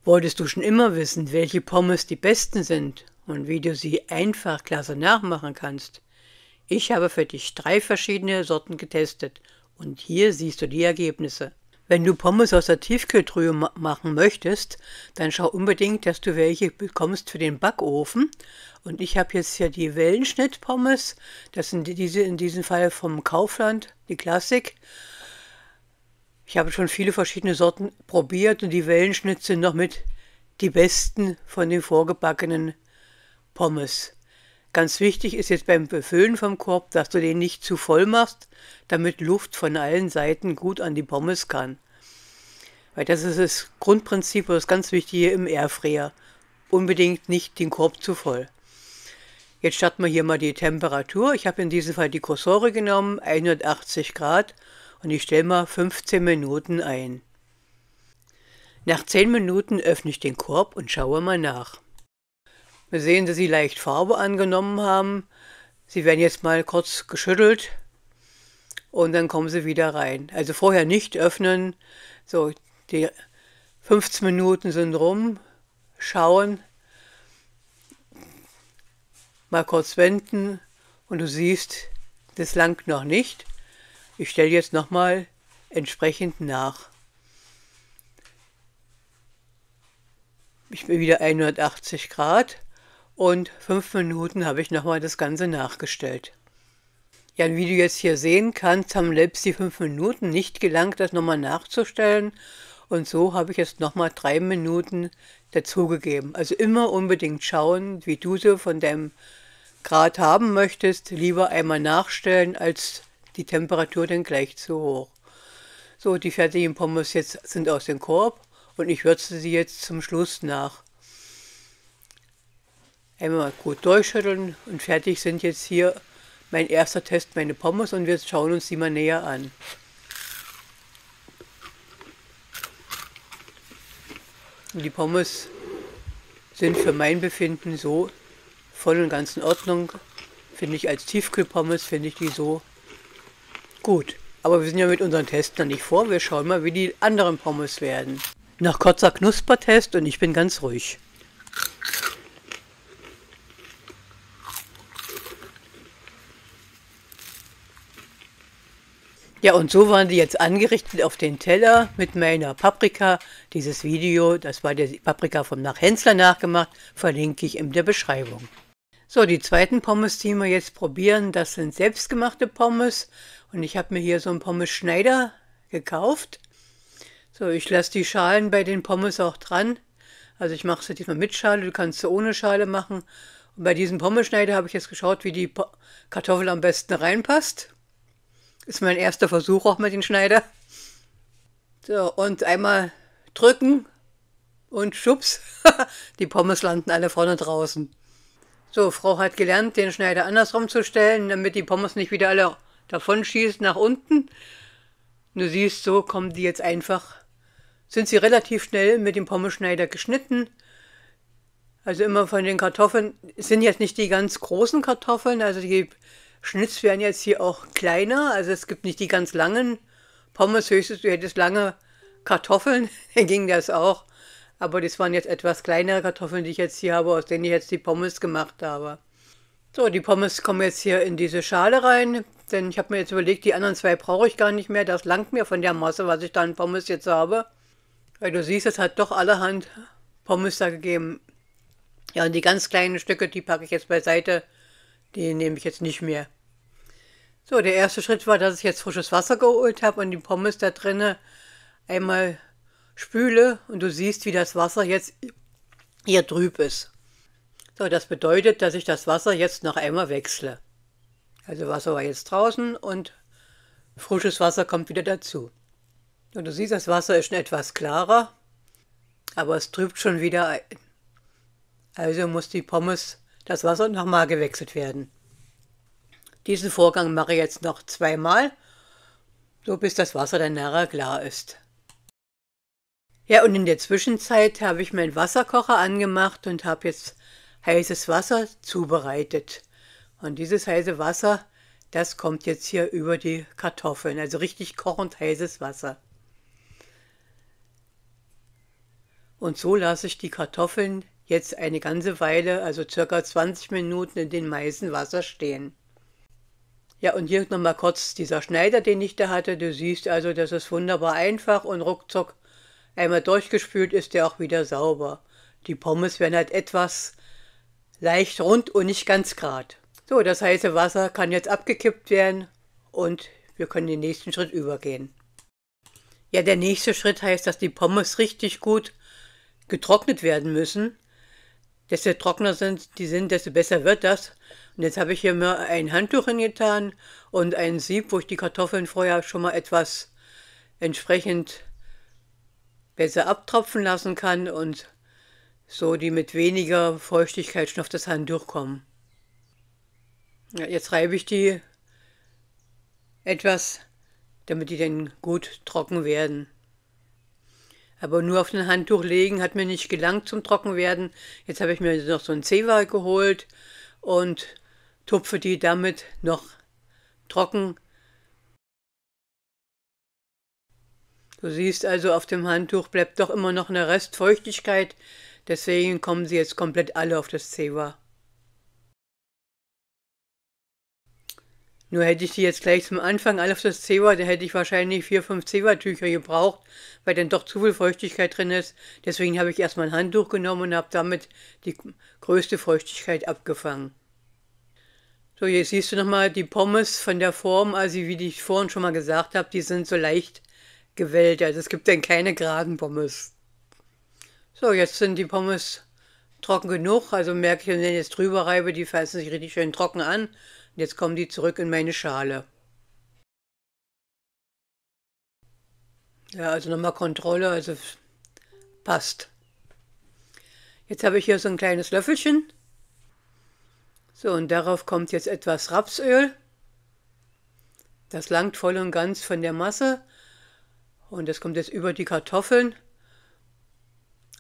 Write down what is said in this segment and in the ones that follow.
Wolltest du schon immer wissen, welche Pommes die besten sind und wie du sie einfach klasse nachmachen kannst? Ich habe für dich 3 verschiedene Sorten getestet und hier siehst du die Ergebnisse. Wenn du Pommes aus der Tiefkühltruhe machen möchtest, dann schau unbedingt, dass du welche bekommst für den Backofen. Und ich habe jetzt hier die Wellenschnitt-Pommes, das sind diese in diesem Fall vom Kaufland, die Klassik. Ich habe schon viele verschiedene Sorten probiert und die Wellenschnitt sind noch mit die besten von den vorgebackenen Pommes. Ganz wichtig ist jetzt beim Befüllen vom Korb, dass du den nicht zu voll machst, damit Luft von allen Seiten gut an die Pommes kann. Weil das ist das Grundprinzip, das ist ganz wichtig hier im Airfryer. Unbedingt nicht den Korb zu voll. Jetzt starten wir hier mal die Temperatur. Ich habe in diesem Fall die Cursore genommen, 180 Grad. Und ich stelle mal 15 Minuten ein. Nach 10 Minuten öffne ich den Korb und schaue mal nach. Wir sehen, dass sie leicht Farbe angenommen haben. Sie werden jetzt mal kurz geschüttelt und dann kommen sie wieder rein. Also vorher nicht öffnen. So, die 15 Minuten sind rum. Schauen. Mal kurz wenden und du siehst, das langt noch nicht. Ich stelle jetzt nochmal entsprechend nach. Ich bin wieder 180 Grad und 5 Minuten habe ich nochmal das Ganze nachgestellt. Ja, und wie du jetzt hier sehen kannst, haben selbst die 5 Minuten nicht gelangt, das nochmal nachzustellen. Und so habe ich jetzt nochmal 3 Minuten dazugegeben. Also immer unbedingt schauen, wie du so von deinem Grad haben möchtest. Lieber einmal nachstellen, als die Temperatur dann gleich zu hoch. So, die fertigen Pommes jetzt sind aus dem Korb und ich würze sie jetzt zum Schluss nach. Einmal gut durchschütteln und fertig sind jetzt hier mein erster Test, meine Pommes, und wir schauen uns die mal näher an. Und die Pommes sind für mein Befinden so voll und ganz in Ordnung. Finde ich als Tiefkühlpommes, finde ich die so gut. Aber wir sind ja mit unseren Tests noch nicht vor. Wir schauen mal, wie die anderen Pommes werden. Noch kurzer Knuspertest und ich bin ganz ruhig. Ja, und so waren die jetzt angerichtet auf den Teller mit meiner Paprika. Dieses Video, das war der Paprika vom Hensler nachgemacht, verlinke ich in der Beschreibung. So, die zweiten Pommes, die wir jetzt probieren, das sind selbstgemachte Pommes. Und ich habe mir hier so einen Pommes-Schneider gekauft. So, ich lasse die Schalen bei den Pommes auch dran. Also ich mache es diesmal mit Schale, du kannst es ohne Schale machen. Und bei diesem Pommes-Schneider habe ich jetzt geschaut, wie die Kartoffel am besten reinpasst. Ist mein erster Versuch auch mit dem Schneider. So, und einmal drücken und schubs. Die Pommes landen alle vorne draußen. So, Frau hat gelernt, den Schneider andersrum zu stellen, damit die Pommes nicht wieder alle davon schießen nach unten. Du siehst, so kommen die jetzt einfach, sind sie relativ schnell mit dem Pommes-Schneider geschnitten. Also immer von den Kartoffeln, es sind jetzt nicht die ganz großen Kartoffeln, also die Schnitz werden jetzt hier auch kleiner, also es gibt nicht die ganz langen Pommes, höchstens du hättest lange Kartoffeln, dann ging das auch. Aber das waren jetzt etwas kleinere Kartoffeln, die ich jetzt hier habe, aus denen ich jetzt die Pommes gemacht habe. So, die Pommes kommen jetzt hier in diese Schale rein, denn ich habe mir jetzt überlegt, die anderen 2 brauche ich gar nicht mehr. Das langt mir von der Masse, was ich da an Pommes jetzt habe. Weil du siehst, es hat doch allerhand Pommes da gegeben. Ja, und die ganz kleinen Stücke, die packe ich jetzt beiseite. Die nehme ich jetzt nicht mehr. So, der erste Schritt war, dass ich jetzt frisches Wasser geholt habe und die Pommes da drinne einmal spüle. Und du siehst, wie das Wasser jetzt hier trüb ist. So, das bedeutet, dass ich das Wasser jetzt noch einmal wechsle. Also Wasser war jetzt draußen und frisches Wasser kommt wieder dazu. Und du siehst, das Wasser ist schon etwas klarer, aber es trübt schon wieder ein. Also muss die Pommes, das Wasser nochmal gewechselt werden. Diesen Vorgang mache ich jetzt noch 2-mal, so bis das Wasser dann nachher klar ist. Ja, und in der Zwischenzeit habe ich meinen Wasserkocher angemacht und habe jetzt heißes Wasser zubereitet. Und dieses heiße Wasser, das kommt jetzt hier über die Kartoffeln, also richtig kochend heißes Wasser. Und so lasse ich die Kartoffeln jetzt eine ganze Weile, also circa 20 Minuten in dem heißen Wasser stehen. Ja, und hier nochmal kurz dieser Schneider, den ich da hatte. Du siehst also, das ist wunderbar einfach und ruckzuck einmal durchgespült ist der auch wieder sauber. Die Pommes werden halt etwas leicht rund und nicht ganz gerad. So, das heiße Wasser kann jetzt abgekippt werden und wir können den nächsten Schritt übergehen. Ja, der nächste Schritt heißt, dass die Pommes richtig gut getrocknet werden müssen. Desto trockener die sind, desto besser wird das. Und jetzt habe ich hier mal ein Handtuch hingetan und ein Sieb, wo ich die Kartoffeln vorher schon mal etwas entsprechend besser abtropfen lassen kann und so die mit weniger Feuchtigkeit schon auf das Handtuch kommen. Ja, jetzt reibe ich die etwas, damit die dann gut trocken werden. Aber nur auf ein Handtuch legen hat mir nicht gelangt zum Trockenwerden. Jetzt habe ich mir noch so ein Zewa geholt und tupfe die damit noch trocken. Du siehst also, auf dem Handtuch bleibt doch immer noch eine Restfeuchtigkeit. Deswegen kommen sie jetzt komplett alle auf das Zewa. Nur hätte ich die jetzt gleich zum Anfang alle auf das Zewa, da hätte ich wahrscheinlich 4, 5 Zewa-Tücher gebraucht, weil dann doch zu viel Feuchtigkeit drin ist. Deswegen habe ich erstmal ein Handtuch genommen und habe damit die größte Feuchtigkeit abgefangen. So, hier siehst du nochmal die Pommes von der Form, also wie ich vorhin schon mal gesagt habe, die sind so leicht gewellt. Also es gibt dann keine geraden Pommes. So, jetzt sind die Pommes trocken genug. Also merke ich, wenn ich jetzt drüber reibe, die fassen sich richtig schön trocken an. Und jetzt kommen die zurück in meine Schale. Ja, also nochmal Kontrolle, also passt. Jetzt habe ich hier so ein kleines Löffelchen. So, und darauf kommt jetzt etwas Rapsöl. Das langt voll und ganz von der Masse. Und das kommt jetzt über die Kartoffeln.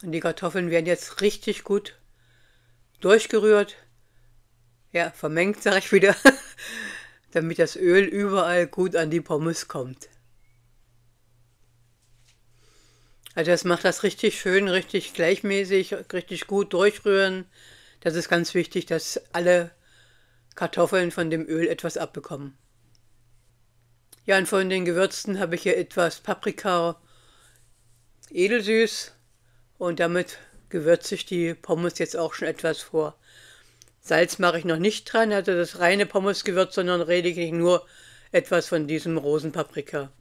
Und die Kartoffeln werden jetzt richtig gut durchgerührt. Ja, vermengt, sage ich wieder, damit das Öl überall gut an die Pommes kommt. Also das macht das richtig schön, richtig gleichmäßig, richtig gut durchrühren. Das ist ganz wichtig, dass alle Kartoffeln von dem Öl etwas abbekommen. Ja, und von den Gewürzen habe ich hier etwas Paprika edelsüß und damit gewürze ich die Pommes jetzt auch schon etwas vor. Salz mache ich noch nicht dran, also das reine Pommesgewürz, sondern lediglich nur etwas von diesem Rosenpaprika.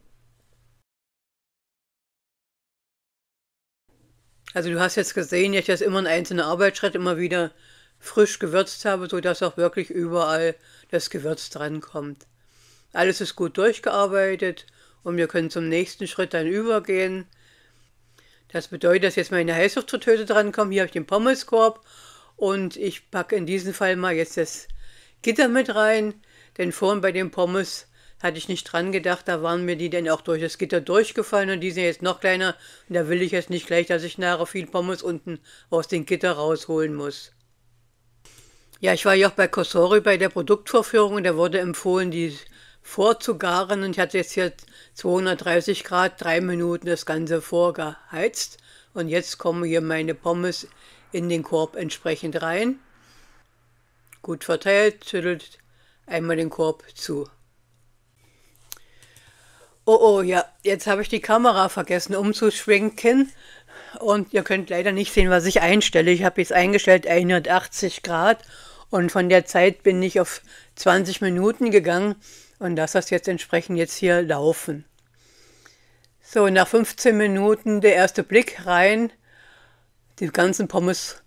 Also du hast jetzt gesehen, dass ich das immer in einzelnen Arbeitsschritt immer wieder frisch gewürzt habe, sodass auch wirklich überall das Gewürz dran kommt. Alles ist gut durchgearbeitet und wir können zum nächsten Schritt dann übergehen. Das bedeutet, dass jetzt meine Heißluftfritteuse drankommt. Hier habe ich den Pommeskorb und ich packe in diesem Fall mal jetzt das Gitter mit rein, denn vorhin bei den Pommes hatte ich nicht dran gedacht, da waren mir die dann auch durch das Gitter durchgefallen und die sind jetzt noch kleiner und da will ich jetzt nicht gleich, dass ich nachher viel Pommes unten aus dem Gitter rausholen muss. Ja, ich war ja auch bei Cosori bei der Produktvorführung und da wurde empfohlen, die vorzugaren und ich hatte jetzt hier 230 Grad, 3 Minuten das Ganze vorgeheizt und jetzt kommen hier meine Pommes in den Korb entsprechend rein. Gut verteilt, schüttelt einmal den Korb zu. Oh, ja, jetzt habe ich die Kamera vergessen umzuschwenken und ihr könnt leider nicht sehen, was ich einstelle. Ich habe jetzt eingestellt 180 Grad und von der Zeit bin ich auf 20 Minuten gegangen und lasse das jetzt entsprechend jetzt hier laufen. So, nach 15 Minuten der erste Blick rein, die ganzen Pommes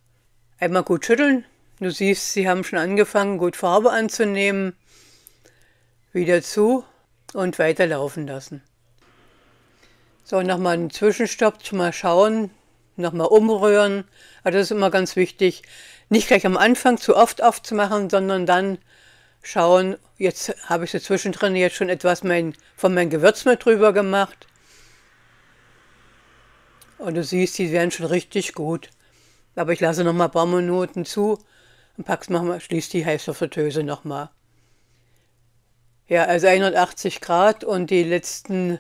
einmal gut schütteln. Du siehst, sie haben schon angefangen, gut Farbe anzunehmen. Wieder zu und weiter laufen lassen. So, nochmal einen Zwischenstopp, mal schauen, nochmal umrühren. Also das ist immer ganz wichtig, nicht gleich am Anfang zu oft aufzumachen, sondern dann schauen, jetzt habe ich so zwischendrin jetzt schon etwas von meinem Gewürz mit drüber gemacht. Und du siehst, die werden schon richtig gut. Aber ich lasse nochmal ein paar Minuten zu und schließe die Heißluftfritteuse nochmal. Ja, also 180 Grad und die letzten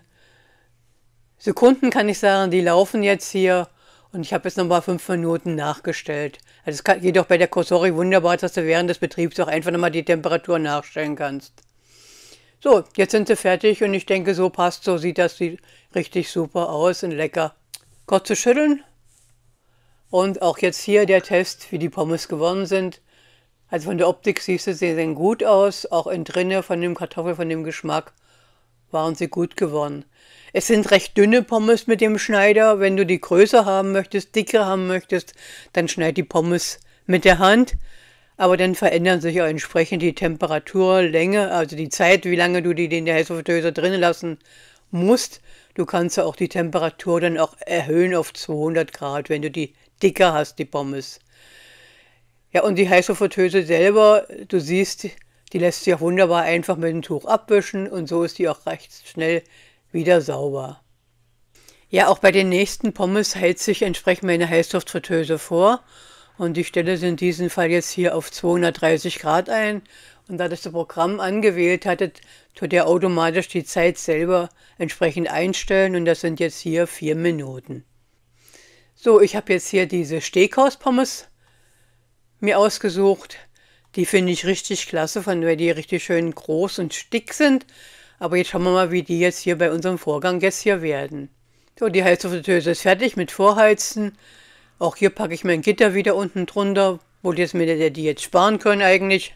Sekunden kann ich sagen, die laufen jetzt hier Und ich habe jetzt nochmal 5 Minuten nachgestellt. Also es geht auch bei der Cosori wunderbar, dass du während des Betriebs auch einfach nochmal die Temperatur nachstellen kannst. So, jetzt sind sie fertig und ich denke, so passt, so sieht das richtig super aus und lecker. Kurz zu schütteln. Und auch jetzt hier der Test, wie die Pommes geworden sind. Also von der Optik siehst du, sie sehen gut aus. Auch innen drinne von dem Kartoffel, von dem Geschmack waren sie gut geworden. Es sind recht dünne Pommes mit dem Schneider. Wenn du die größer haben möchtest, dicker haben möchtest, dann schneid die Pommes mit der Hand. Aber dann verändern sich auch entsprechend die Temperatur, Länge, also die Zeit, wie lange du die in der Heißluftfritteuse drinnen lassen musst. Du kannst ja auch die Temperatur dann auch erhöhen auf 200 Grad, wenn du die dicker hast, die Pommes. Ja, und die Heißluftfritteuse selber, du siehst, die lässt sich auch wunderbar einfach mit dem Tuch abwischen und so ist die auch recht schnell wieder sauber. Ja, auch bei den nächsten Pommes hält sich entsprechend meine Heißluftfritteuse vor. Und ich stelle sie in diesem Fall jetzt hier auf 230 Grad ein. Und da das Programm angewählt hatte, tut er automatisch die Zeit selber entsprechend einstellen. Und das sind jetzt hier 4 Minuten. So, ich habe jetzt hier diese Steakhauspommes mir ausgesucht. Die finde ich richtig klasse, weil die richtig schön groß und dick sind. Aber jetzt schauen wir mal, wie die jetzt hier bei unserem Vorgang jetzt hier werden. So, die Heißluftfritteuse ist fertig mit Vorheizen. Auch hier packe ich mein Gitter wieder unten drunter, wo die jetzt sparen können eigentlich.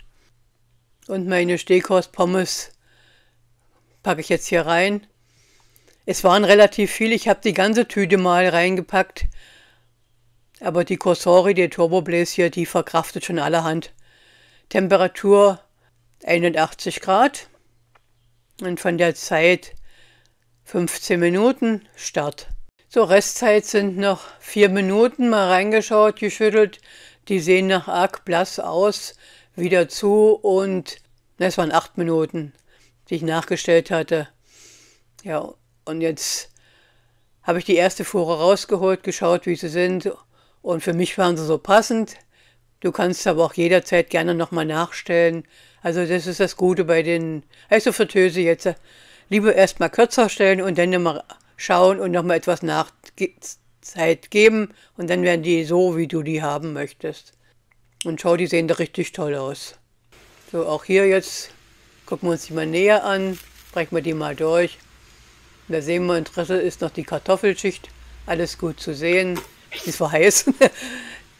Und meine Steakhauspommes packe ich jetzt hier rein. Es waren relativ viel, ich habe die ganze Tüte mal reingepackt. Aber die Cosori, die Turbo Blaze hier, die verkraftet schon allerhand. Temperatur 81 Grad. Und von der Zeit 15 Minuten, Start. So, Restzeit sind noch 4 Minuten, mal reingeschaut, geschüttelt. Die sehen nach arg blass aus, wieder zu und es waren 8 Minuten, die ich nachgestellt hatte. Ja, und jetzt habe ich die erste Fuhre rausgeholt, geschaut, wie sie sind und für mich waren sie so passend. Du kannst aber auch jederzeit gerne nochmal nachstellen. Also das ist das Gute bei den Heißluftfritteuse jetzt. Lieber erstmal kürzer stellen und dann mal schauen und nochmal etwas Nachzeit geben. Und dann werden die so, wie du die haben möchtest. Und schau, die sehen da richtig toll aus. So, auch hier jetzt gucken wir uns die mal näher an. Brechen wir die mal durch. Da sehen wir, Interesse ist noch die Kartoffelschicht. Alles gut zu sehen. Die ist heiß.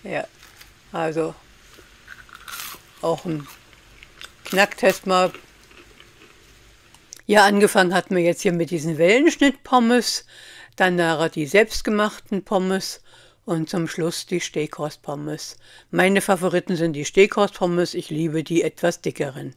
Ja, also auch ein Knacktest mal. Ja, angefangen hatten wir jetzt hier mit diesen Wellenschnitt-Pommes, dann nachher die selbstgemachten Pommes und zum Schluss die Steakhauspommes. Meine Favoriten sind die Steakhauspommes, ich liebe die etwas dickeren.